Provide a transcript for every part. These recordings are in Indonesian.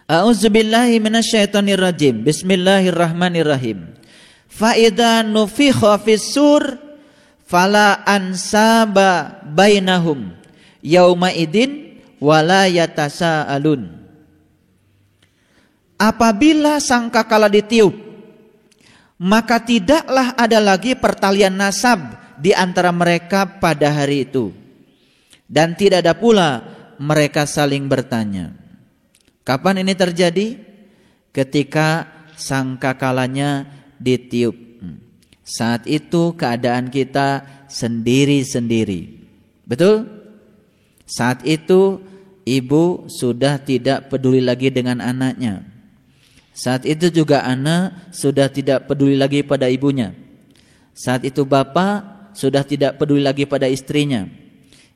A'udzubillahi minasyaitonirrajim. Bismillahirrahmanirrahim. Fa idza nufikha fis-sur fala ansaba bainahum yauma idin wala yatasaalun. Apabila sangkakala ditiup, maka tidaklah ada lagi pertalian nasab di antara mereka pada hari itu, dan tidak ada pula mereka saling bertanya. Kapan ini terjadi? Ketika sangkakalanya ditiup. Saat itu keadaan kita sendiri-sendiri. Betul? Saat itu ibu sudah tidak peduli lagi dengan anaknya. Saat itu juga anak sudah tidak peduli lagi pada ibunya. Saat itu bapak sudah tidak peduli lagi pada istrinya.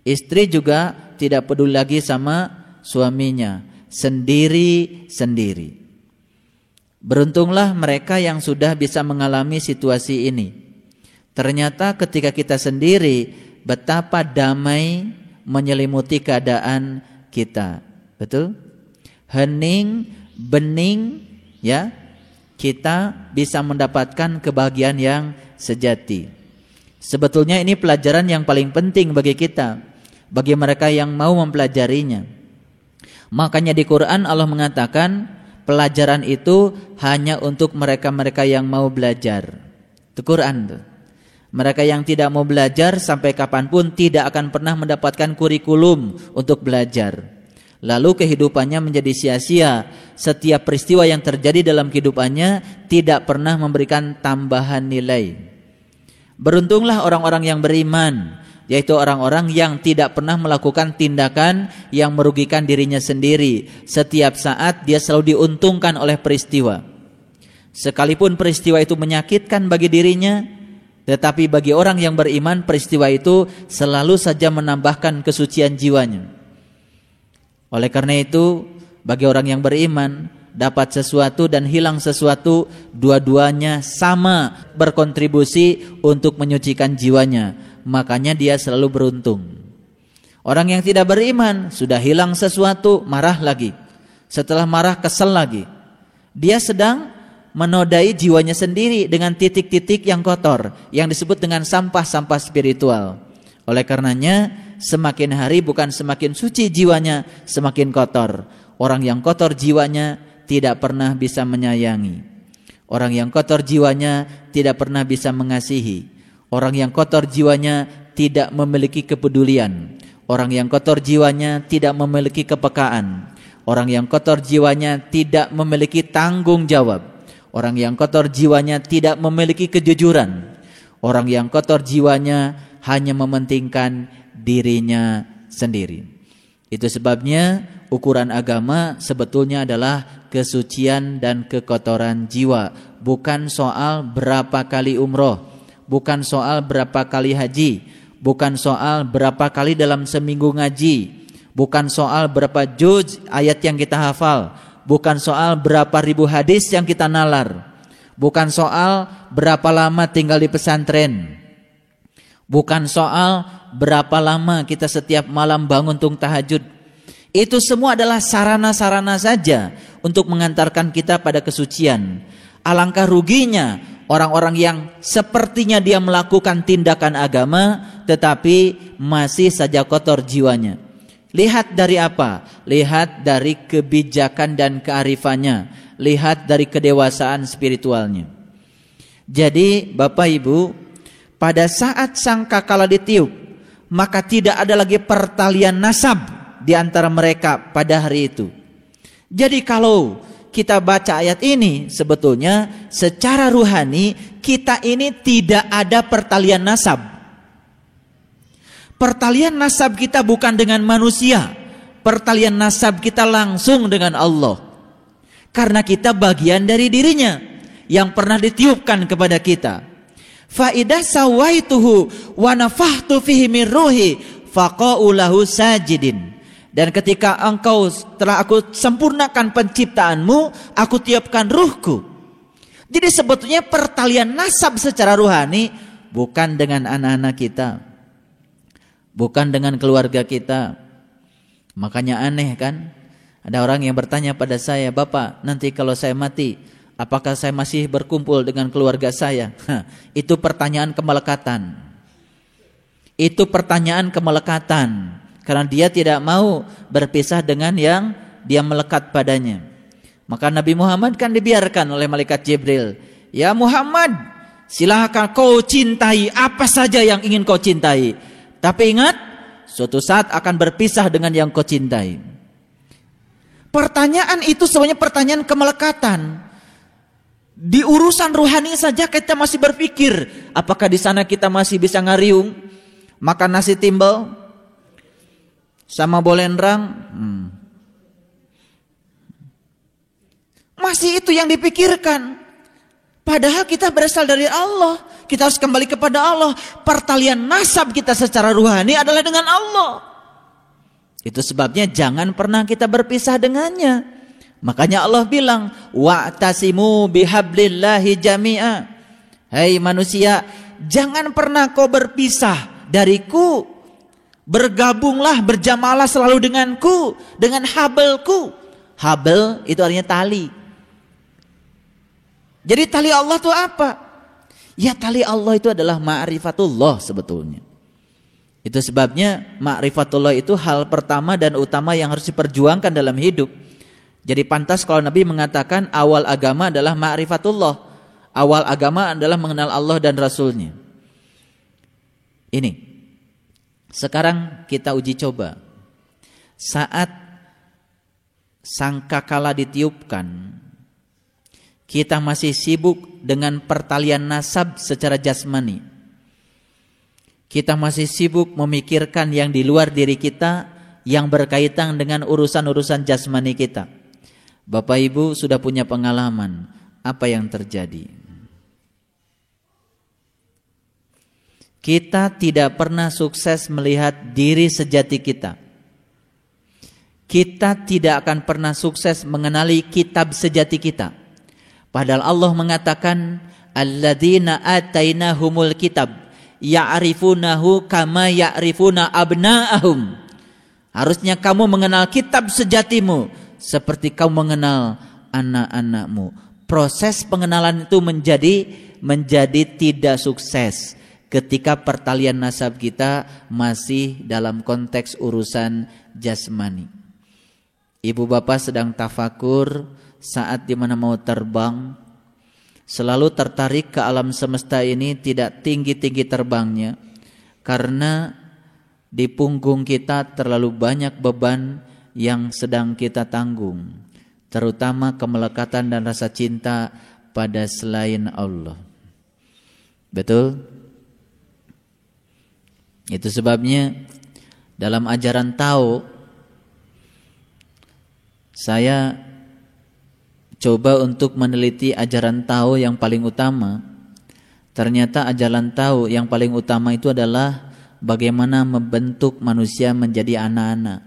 Istri juga tidak peduli lagi sama suaminya. Sendiri-sendiri. Beruntunglah mereka yang sudah bisa mengalami situasi ini. Ternyata ketika kita sendiri, betapa damai menyelimuti keadaan kita. Betul? Hening, bening, ya, kita bisa mendapatkan kebahagiaan yang sejati. Sebetulnya ini pelajaran yang paling penting bagi kita, bagi mereka yang mau mempelajarinya. Makanya di Quran Allah mengatakan pelajaran itu hanya untuk mereka-mereka yang mau belajar. Itu Quran tuh. Mereka yang tidak mau belajar sampai kapanpun tidak akan pernah mendapatkan kurikulum untuk belajar. Lalu kehidupannya menjadi sia-sia. Setiap peristiwa yang terjadi dalam kehidupannya tidak pernah memberikan tambahan nilai. Beruntunglah orang-orang yang beriman, yaitu orang-orang yang tidak pernah melakukan tindakan yang merugikan dirinya sendiri. Setiap saat dia selalu diuntungkan oleh peristiwa. Sekalipun peristiwa itu menyakitkan bagi dirinya, tetapi bagi orang yang beriman peristiwa itu selalu saja menambahkan kesucian jiwanya. Oleh karena itu, bagi orang yang beriman, dapat sesuatu dan hilang sesuatu, dua-duanya sama berkontribusi untuk menyucikan jiwanya. Makanya dia selalu beruntung. Orang yang tidak beriman, sudah hilang sesuatu, marah lagi. Setelah marah, kesel lagi. Dia sedang menodai jiwanya sendiri dengan titik-titik yang kotor, yang disebut dengan sampah-sampah spiritual. Oleh karenanya, semakin hari bukan semakin suci jiwanya, semakin kotor. Orang yang kotor jiwanya tidak pernah bisa menyayangi. Orang yang kotor jiwanya tidak pernah bisa mengasihi. Orang yang kotor jiwanya tidak memiliki kepedulian. Orang yang kotor jiwanya tidak memiliki kepekaan. Orang yang kotor jiwanya tidak memiliki tanggung jawab. Orang yang kotor jiwanya tidak memiliki kejujuran. Orang yang kotor jiwanya hanya mementingkan dirinya sendiri. Itu sebabnya ukuran agama sebetulnya adalah kesucian dan kekotoran jiwa. Bukan soal berapa kali umroh, bukan soal berapa kali haji, bukan soal berapa kali dalam seminggu ngaji, bukan soal berapa juz ayat yang kita hafal, bukan soal berapa ribu hadis yang kita nalar, bukan soal berapa lama tinggal di pesantren, bukan soal berapa lama kita setiap malam bangun untuk tahajud. Itu semua adalah sarana-sarana saja untuk mengantarkan kita pada kesucian. Alangkah ruginya orang-orang yang sepertinya dia melakukan tindakan agama tetapi masih saja kotor jiwanya. Lihat dari apa? Lihat dari kebijakan dan kearifannya. Lihat dari kedewasaan spiritualnya. Jadi Bapak Ibu, pada saat sangkakala ditiup, maka tidak ada lagi pertalian nasab di antara mereka pada hari itu. Jadi kalau kita baca ayat ini, sebetulnya secara ruhani kita ini tidak ada pertalian nasab. Pertalian nasab kita bukan dengan manusia. Pertalian nasab kita langsung dengan Allah. Karena kita bagian dari dirinya yang pernah ditiupkan kepada kita. Fa idza sawaituhu wa nafakhtu fihi min ruhi faqa'u lahu sajidin. Dan ketika engkau telah aku sempurnakan penciptaanmu, aku tiupkan ruhku. Jadi sebetulnya pertalian nasab secara ruhani bukan dengan anak-anak kita, bukan dengan keluarga kita. Makanya aneh kan, Ada orang yang bertanya pada saya, "Bapak, nanti kalau saya mati, apakah saya masih berkumpul dengan keluarga saya?" Itu pertanyaan kemelekatan. Itu pertanyaan kemelekatan. Karena dia tidak mau berpisah dengan yang dia melekat padanya. Maka Nabi Muhammad kan dibiarkan oleh malaikat Jibril. "Ya Muhammad, silahkan kau cintai apa saja yang ingin kau cintai. Tapi ingat, suatu saat akan berpisah dengan yang kau cintai." Pertanyaan itu sebenarnya pertanyaan kemelekatan. Di urusan rohani saja kita masih berpikir, apakah di sana kita masih bisa ngariung, makan nasi timbel sama bolendrang? Masih itu yang dipikirkan. Padahal kita berasal dari Allah. Kita harus kembali kepada Allah. Pertalian nasab kita secara rohani adalah dengan Allah. Itu sebabnya jangan pernah kita berpisah dengannya. Makanya Allah bilang, "Wa'tasimu bihablillahi jami'a." Hai manusia, jangan pernah kau berpisah dariku. Bergabunglah, berjamalah selalu denganku, dengan habelku. Habel itu artinya tali. Jadi tali Allah itu apa? Ya, tali Allah itu adalah ma'rifatullah sebetulnya. Itu sebabnya ma'rifatullah itu hal pertama dan utama yang harus diperjuangkan dalam hidup. Jadi pantas kalau Nabi mengatakan awal agama adalah ma'rifatullah. Awal agama adalah mengenal Allah dan Rasulnya. Ini. Sekarang kita uji coba. Saat sangkakala ditiupkan, kita masih sibuk dengan pertalian nasab secara jasmani. Kita masih sibuk memikirkan yang di luar diri kita, yang berkaitan dengan urusan-urusan jasmani kita. Bapak Ibu sudah punya pengalaman apa yang terjadi. Kita tidak pernah sukses melihat diri sejati kita. Kita tidak akan pernah sukses mengenali kitab sejati kita. Padahal Allah mengatakan, "Alladzina atainahumul kitab ya'rifunahu kama ya'rifuna abna'ahum." Harusnya kamu mengenal kitab sejatimu seperti kamu mengenal anak-anakmu. Proses pengenalan itu menjadi tidak sukses ketika pertalian nasab kita masih dalam konteks urusan jasmani. Ibu bapak sedang tafakur saat dimana mau terbang, selalu tertarik ke alam semesta ini, tidak tinggi-tinggi terbangnya, karena di punggung kita terlalu banyak beban yang sedang kita tanggung, terutama kemelekatan dan rasa cinta pada selain Allah. Betul? Itu sebabnya dalam ajaran Tao saya coba untuk meneliti ajaran Tao yang paling utama. Ternyata ajaran Tao yang paling utama itu adalah bagaimana membentuk manusia menjadi anak-anak.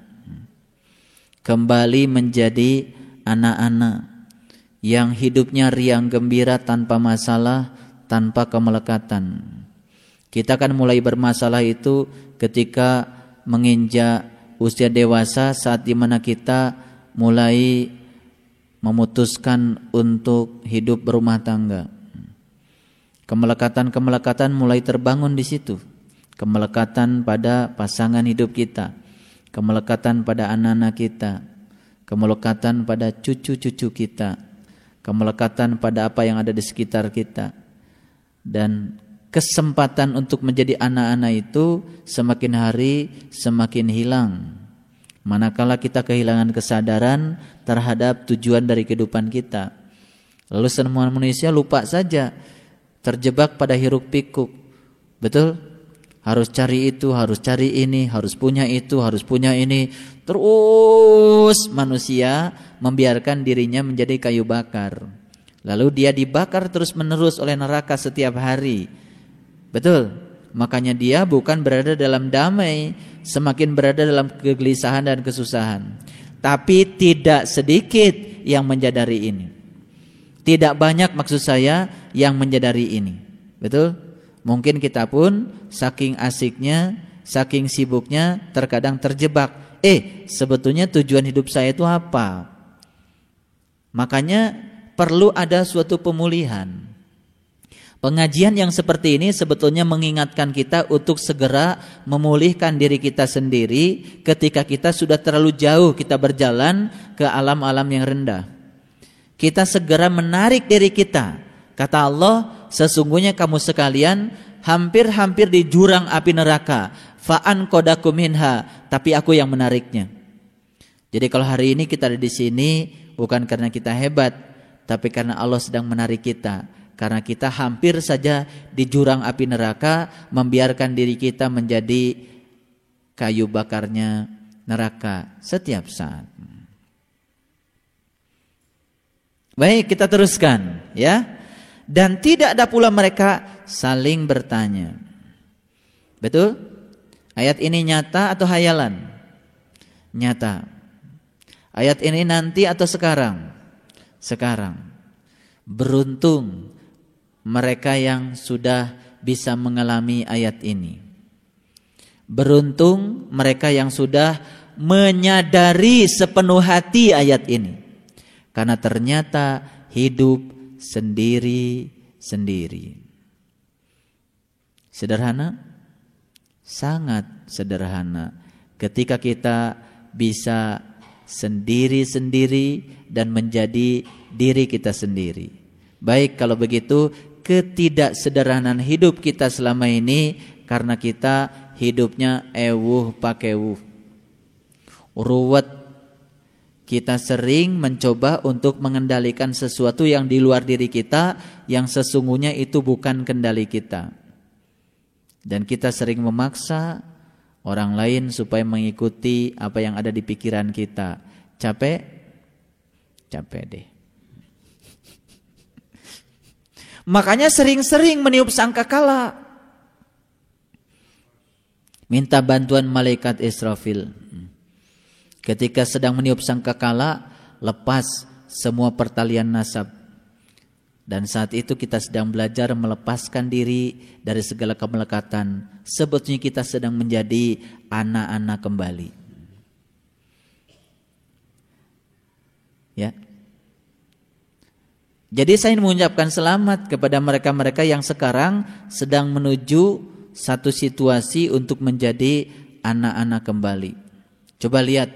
Kembali menjadi anak-anak yang hidupnya riang gembira tanpa masalah, tanpa kemelekatan. Kita akan mulai bermasalah itu ketika menginjak usia dewasa, saat dimana kita mulai memutuskan untuk hidup berumah tangga. Kemelekatan-kemelekatan mulai terbangun di situ. Kemelekatan pada pasangan hidup kita, kemelekatan pada anak-anak kita, kemelekatan pada cucu-cucu kita, kemelekatan pada apa yang ada di sekitar kita. Dan kesempatan untuk menjadi anak-anak itu semakin hari semakin hilang. Manakala kita kehilangan kesadaran terhadap tujuan dari kehidupan kita, lalu semua manusia lupa saja, terjebak pada hiruk pikuk. Betul? Harus cari itu, harus cari ini, harus punya itu, harus punya ini. Terus manusia membiarkan dirinya menjadi kayu bakar. Lalu dia dibakar terus menerus oleh neraka setiap hari. Betul? Makanya dia bukan berada dalam damai, semakin berada dalam kegelisahan dan kesusahan. Tapi tidak sedikit yang menyadari ini. Tidak banyak maksud saya yang menyadari ini. Betul? Mungkin kita pun saking asiknya, saking sibuknya terkadang terjebak. sebetulnya tujuan hidup saya itu apa? Makanya perlu ada suatu pemulihan. Pengajian yang seperti ini sebetulnya mengingatkan kita untuk segera memulihkan diri kita sendiri ketika kita sudah terlalu jauh kita berjalan ke alam-alam yang rendah. Kita segera menarik diri kita. Kata Allah, sesungguhnya kamu sekalian hampir-hampir di jurang api neraka. Fa'an kodakum minha, tapi aku yang menariknya. Jadi kalau hari ini kita ada di sini bukan karena kita hebat, tapi karena Allah sedang menarik kita. Karena kita hampir saja di jurang api neraka, membiarkan diri kita menjadi kayu bakarnya neraka setiap saat. Baik, kita teruskan ya. Dan tidak ada pula mereka saling bertanya. Betul? Ayat ini nyata atau hayalan? Nyata. Ayat ini nanti atau sekarang? Sekarang. Beruntung mereka yang sudah bisa mengalami ayat ini. Beruntung mereka yang sudah menyadari sepenuh hati ayat ini. Karena ternyata hidup sendiri-sendiri. Sederhana? Sangat sederhana. Ketika kita bisa sendiri-sendiri dan menjadi diri kita sendiri. Baik kalau begitu, ketidaksederhanaan hidup kita selama ini karena kita hidupnya ewuh pakewuh, ruwet. Kita sering mencoba untuk mengendalikan sesuatu yang di luar diri kita, yang sesungguhnya itu bukan kendali kita. Dan kita sering memaksa orang lain supaya mengikuti apa yang ada di pikiran kita. Capek? Capek deh. Makanya sering-sering meniup sangkakala. Minta bantuan malaikat Israfil. Ketika sedang meniup sangkakala, lepas semua pertalian nasab. Dan saat itu kita sedang belajar melepaskan diri dari segala kemelekatan. Sebetulnya kita sedang menjadi anak-anak kembali. Ya. Jadi saya ingin mengucapkan selamat kepada mereka-mereka yang sekarang sedang menuju satu situasi untuk menjadi anak-anak kembali. Coba lihat,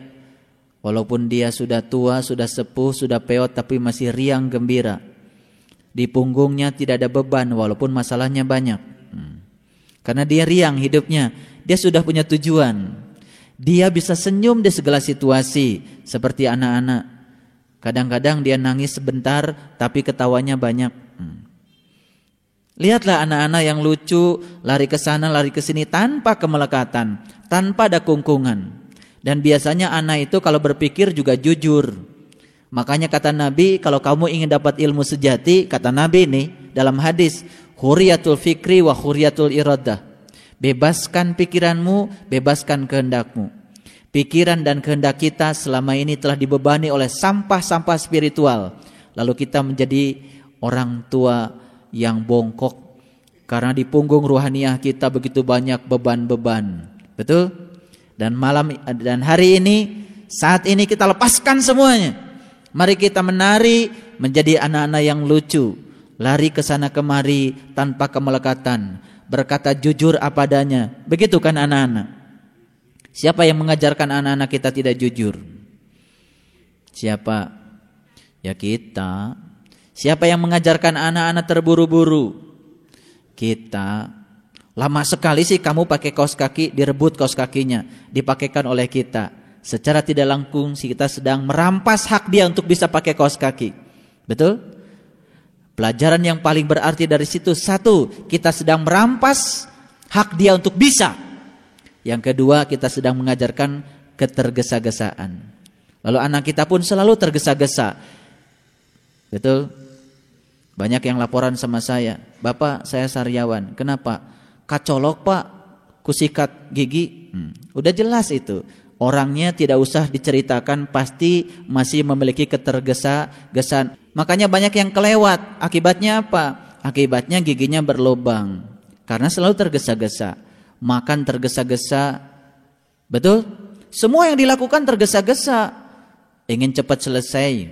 walaupun dia sudah tua, sudah sepuh, sudah peot, tapi masih riang gembira. Di punggungnya tidak ada beban walaupun masalahnya banyak. Karena dia riang hidupnya, dia sudah punya tujuan. Dia bisa senyum di segala situasi seperti anak-anak. Kadang-kadang dia nangis sebentar tapi ketawanya banyak. Lihatlah anak-anak yang lucu, lari ke sana, lari ke sini tanpa kemelekatan, tanpa ada kungkungan. Dan biasanya anak itu kalau berpikir juga jujur. Makanya kata Nabi, kalau kamu ingin dapat ilmu sejati, kata Nabi nih dalam hadis, huriyatul fikri wa huriyatul iradah. Bebaskan pikiranmu, bebaskan kehendakmu. Pikiran dan kehendak kita selama ini telah dibebani oleh sampah-sampah spiritual. Lalu kita menjadi orang tua yang bongkok karena di punggung ruhaniah kita begitu banyak beban-beban. Betul? Dan hari ini, saat ini kita lepaskan semuanya. Mari kita menari menjadi anak-anak yang lucu, lari ke sana kemari tanpa kemelekatan, berkata jujur apa adanya. Begitu kan anak-anak? Siapa yang mengajarkan anak-anak kita tidak jujur? Siapa? Ya kita. Siapa yang mengajarkan anak-anak terburu-buru? Kita. Lama sekali sih kamu pakai kaos kaki, direbut kaos kakinya, dipakaikan oleh kita. Secara tidak langsung kita sedang merampas hak dia untuk bisa pakai kaos kaki. Betul? Pelajaran yang paling berarti dari situ, satu, kita sedang merampas hak dia untuk bisa. Yang kedua, kita sedang mengajarkan ketergesa-gesaan. Lalu anak kita pun selalu tergesa-gesa. Betul? Banyak yang laporan sama saya, Bapak saya sariawan, kenapa? Kacolok Pak, kusikat gigi. Udah jelas itu. Orangnya tidak usah diceritakan, pasti masih memiliki ketergesa-gesaan. Makanya banyak yang kelewat. Akibatnya apa? Akibatnya giginya berlubang. Karena selalu tergesa-gesa. Makan tergesa-gesa. Betul? Semua yang dilakukan tergesa-gesa, ingin cepat selesai.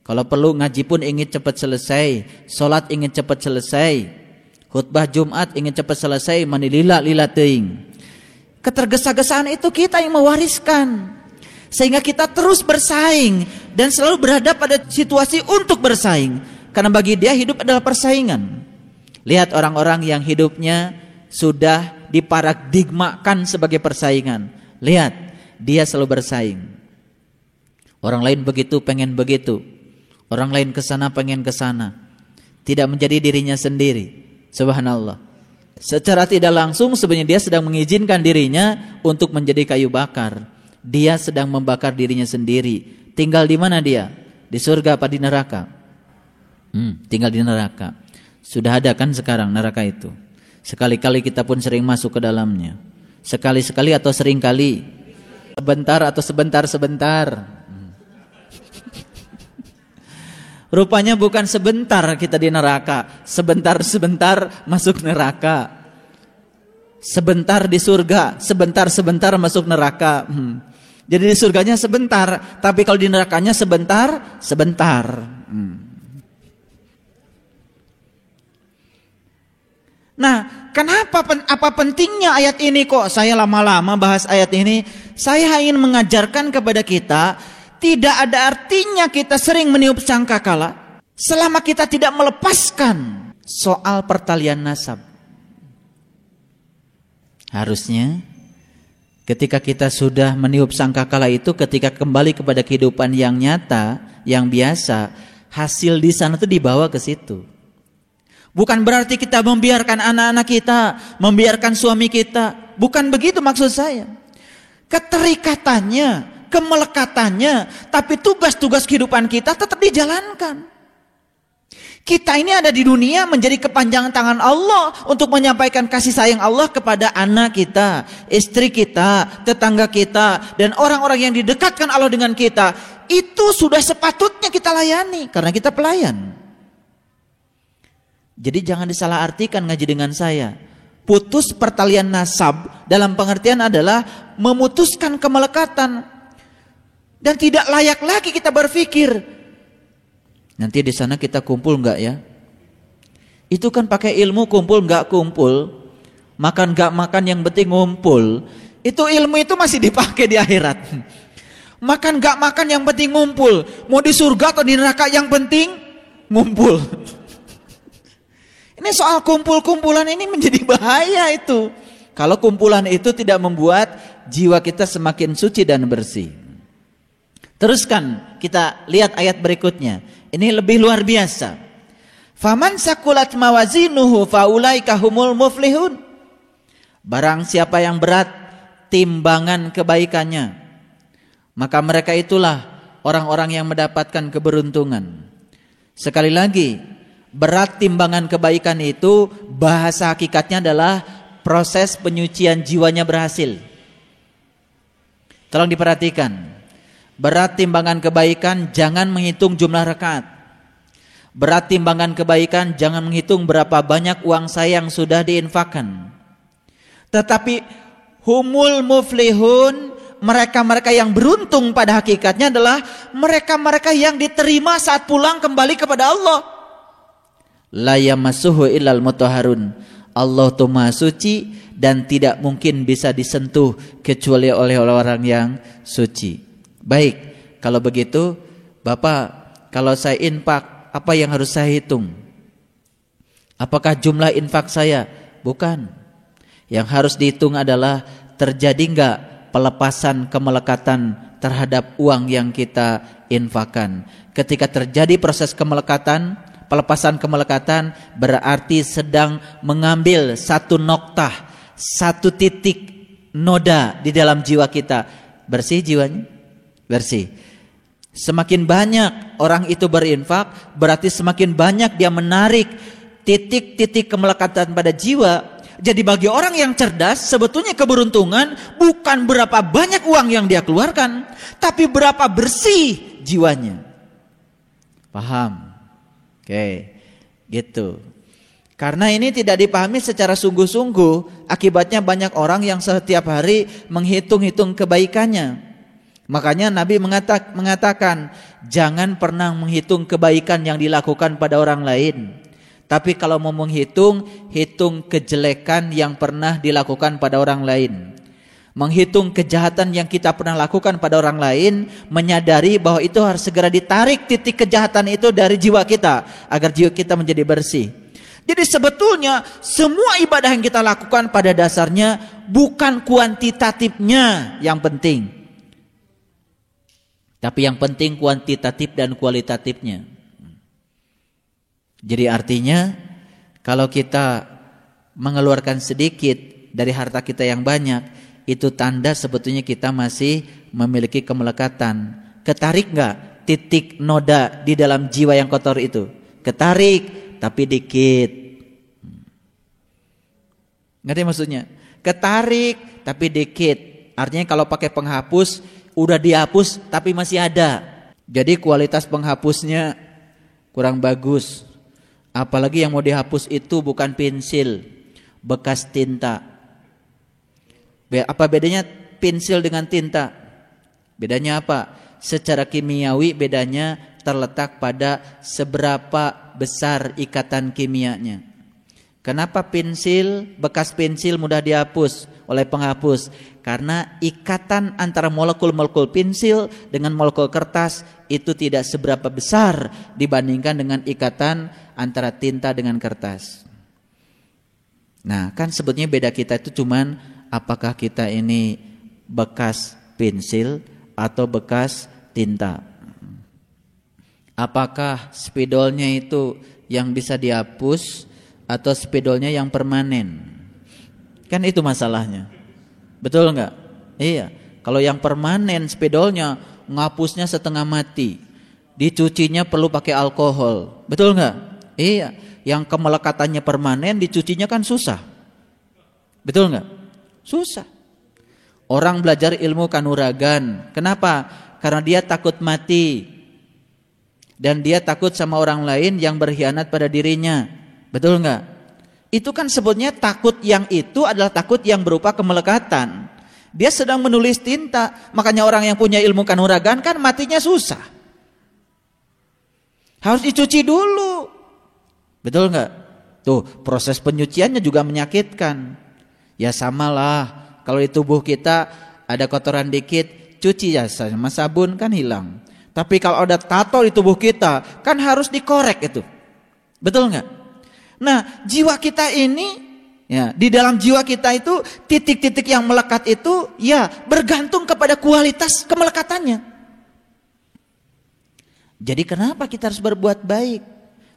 Kalau perlu ngaji pun ingin cepat selesai, sholat ingin cepat selesai, khutbah Jumat ingin cepat selesai, mani lila teuing. Ketergesa-gesaan itu kita yang mewariskan, sehingga kita terus bersaing dan selalu berada pada situasi untuk bersaing. Karena bagi dia hidup adalah persaingan. Lihat orang-orang yang hidupnya sudah diparadigmakan sebagai persaingan. Lihat, dia selalu bersaing. Orang lain begitu, pengen begitu. Orang lain kesana, pengen kesana. Tidak menjadi dirinya sendiri. Subhanallah. Secara tidak langsung sebenarnya dia sedang mengizinkan dirinya untuk menjadi kayu bakar. Dia sedang membakar dirinya sendiri. Tinggal di mana dia? Di surga apa di neraka? Tinggal di neraka. Sudah ada kan sekarang neraka itu. Sekali-kali kita pun sering masuk ke dalamnya. Sekali-sekali atau seringkali. Sebentar atau sebentar-sebentar. Rupanya bukan sebentar kita di neraka, sebentar-sebentar masuk neraka. Sebentar di surga, sebentar-sebentar masuk neraka. Jadi di surganya sebentar, tapi kalau di nerakanya sebentar. Nah, kenapa apa pentingnya ayat ini kok saya lama-lama bahas ayat ini? Saya ingin mengajarkan kepada kita, tidak ada artinya kita sering meniup sangkakala selama kita tidak melepaskan soal pertalian nasab. Harusnya ketika kita sudah meniup sangkakala itu, ketika kembali kepada kehidupan yang nyata, yang biasa, hasil di sana itu dibawa ke situ. Bukan berarti kita membiarkan anak-anak kita, membiarkan suami kita. Bukan begitu maksud saya. Keterikatannya, kemelekatannya, tapi tugas-tugas kehidupan kita tetap dijalankan. Kita ini ada di dunia menjadi kepanjangan tangan Allah untuk menyampaikan kasih sayang Allah kepada anak kita, istri kita, tetangga kita, dan orang-orang yang didekatkan Allah dengan kita. Itu sudah sepatutnya kita layani karena kita pelayan. Jadi jangan disalahartikan ngaji dengan saya. Putus pertalian nasab dalam pengertian adalah memutuskan kemelekatan. Dan tidak layak lagi kita berpikir, nanti di sana kita kumpul enggak ya? Itu kan pakai ilmu kumpul enggak kumpul, makan enggak makan yang penting ngumpul. Itu ilmu itu masih dipakai di akhirat. Makan enggak makan yang penting ngumpul. Mau di surga atau di neraka yang penting ngumpul. Ini soal kumpul-kumpulan ini menjadi bahaya itu. Kalau kumpulan itu tidak membuat jiwa kita semakin suci dan bersih. Teruskan kita lihat ayat berikutnya. Ini lebih luar biasa. Faman sakulat mawazinuhu faulaika humul muflihun. Barang siapa yang berat timbangan kebaikannya, maka mereka itulah orang-orang yang mendapatkan keberuntungan. Sekali lagi, berat timbangan kebaikan itu bahasa hakikatnya adalah proses penyucian jiwanya berhasil. Tolong diperhatikan. Berat timbangan kebaikan jangan menghitung jumlah rakaat. Berat timbangan kebaikan jangan menghitung berapa banyak uang saya yang sudah diinfakkan. Tetapi humul muflihun, mereka-mereka yang beruntung pada hakikatnya adalah mereka-mereka yang diterima saat pulang kembali kepada Allah. La yamassuhu illal mutahharun. Allah itu Maha Suci dan tidak mungkin bisa disentuh kecuali oleh orang yang suci. Baik, kalau begitu Bapak, kalau saya infak, apa yang harus saya hitung? Apakah jumlah infak saya? Bukan. Yang harus dihitung adalah terjadi enggak pelepasan kemelekatan terhadap uang yang kita infakkan. Ketika terjadi proses kemelekatan, pelepasan kemelekatan, berarti sedang mengambil satu noktah, satu titik noda di dalam jiwa kita. Bersih jiwanya? Bersih. Semakin banyak orang itu berinfak, berarti semakin banyak dia menarik titik-titik kemelekatan pada jiwa. Jadi bagi orang yang cerdas, sebetulnya keberuntungan bukan berapa banyak uang yang dia keluarkan, tapi berapa bersih jiwanya. Paham? Oke, gitu. Karena ini tidak dipahami secara sungguh-sungguh, akibatnya banyak orang yang setiap hari menghitung-hitung kebaikannya. Makanya Nabi mengatakan, jangan pernah menghitung kebaikan yang dilakukan pada orang lain. Tapi kalau mau menghitung, hitung kejelekan yang pernah dilakukan pada orang lain. Menghitung kejahatan yang kita pernah lakukan pada orang lain, menyadari bahwa itu harus segera ditarik titik kejahatan itu dari jiwa kita, agar jiwa kita menjadi bersih. Jadi sebetulnya semua ibadah yang kita lakukan pada dasarnya bukan kuantitatifnya yang penting, tapi yang penting kuantitatif dan kualitatifnya. Jadi artinya kalau kita mengeluarkan sedikit dari harta kita yang banyak, itu tanda sebetulnya kita masih memiliki kemelekatan. Ketarik nggak titik noda di dalam jiwa yang kotor itu? Ketarik, tapi dikit. Ngerti maksudnya? Ketarik tapi dikit. Artinya kalau pakai penghapus udah dihapus tapi masih ada. Jadi kualitas penghapusnya kurang bagus. Apalagi yang mau dihapus itu bukan pensil, bekas tinta. Apa bedanya pensil dengan tinta? Bedanya apa? Secara kimiawi bedanya terletak pada seberapa besar ikatan kimianya. Kenapa pensil, bekas pensil mudah dihapus oleh penghapus? Karena ikatan antara molekul-molekul pensil dengan molekul kertas itu tidak seberapa besar dibandingkan dengan ikatan antara tinta dengan kertas. Nah, kan sebetulnya beda kita itu cuman apakah kita ini bekas pensil atau bekas tinta? Apakah spidolnya itu yang bisa dihapus atau spidolnya yang permanen? Kan itu masalahnya. Betul enggak? Iya. Kalau yang permanen spidolnya ngapusnya setengah mati. Dicucinya perlu pakai alkohol. Betul enggak? Iya. Yang kemelekatannya permanen dicucinya kan susah. Betul enggak? Susah. Orang belajar ilmu kanuragan. Kenapa? Karena dia takut mati. Dan dia takut sama orang lain yang berkhianat pada dirinya. Betul enggak? Itu kan sebetulnya takut yang itu adalah takut yang berupa kemelekatan. Dia sedang menulis tinta. Makanya orang yang punya ilmu kanuragan kan matinya susah. Harus dicuci dulu. Betul enggak? Tuh, proses penyuciannya juga menyakitkan. Ya samalah, kalau di tubuh kita ada kotoran dikit, cuci ya sama sabun kan hilang. Tapi kalau ada tato di tubuh kita, kan harus dikorek itu. Betul enggak? Nah, jiwa kita ini, ya, di dalam jiwa kita itu titik-titik yang melekat itu, ya bergantung kepada kualitas kemelekatannya. Jadi kenapa kita harus berbuat baik?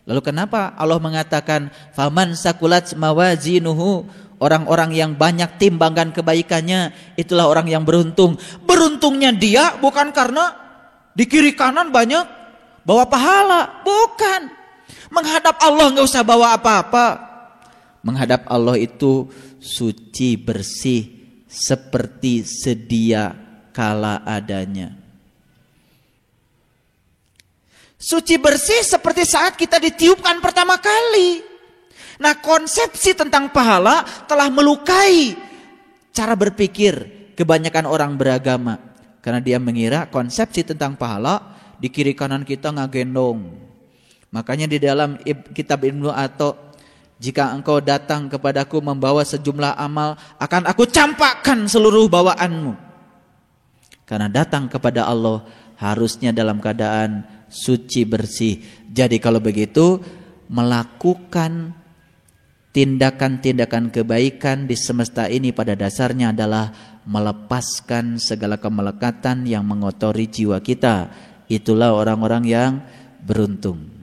Lalu kenapa Allah mengatakan faman sakulat mawazinuhu, orang-orang yang banyak timbangan kebaikannya itulah orang yang beruntung. Beruntungnya dia bukan karena di kiri kanan banyak bawa pahala, bukan. Menghadap Allah nggak usah bawa apa-apa. Menghadap Allah itu suci bersih seperti sedia kala adanya. Suci bersih seperti saat kita ditiupkan pertama kali. Nah, konsepsi tentang pahala telah melukai cara berpikir kebanyakan orang beragama. Karena dia mengira konsepsi tentang pahala di kiri kanan kita ngagendong. Makanya di dalam kitab Ibnu Atha, jika engkau datang kepadaku membawa sejumlah amal, akan aku campakkan seluruh bawaanmu. Karena datang kepada Allah harusnya dalam keadaan suci bersih. Jadi kalau begitu, melakukan tindakan-tindakan kebaikan di semesta ini pada dasarnya adalah melepaskan segala kemelekatan yang mengotori jiwa kita. Itulah orang-orang yang beruntung.